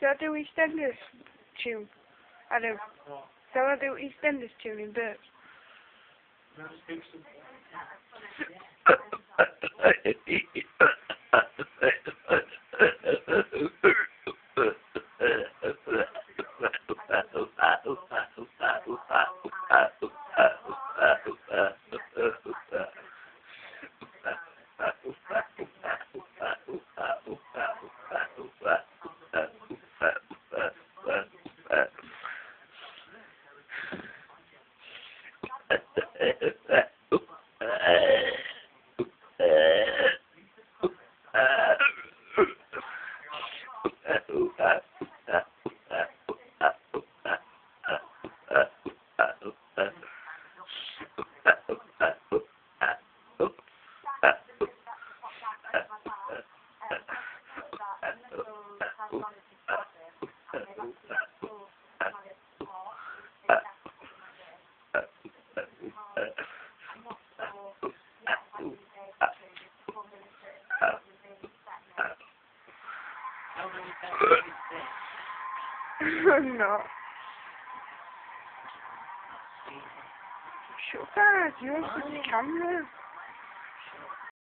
Shall I do EastEnders tune? I do. Shall I do EastEnders tune in burps? I'm not. Shut up, you're on the camera.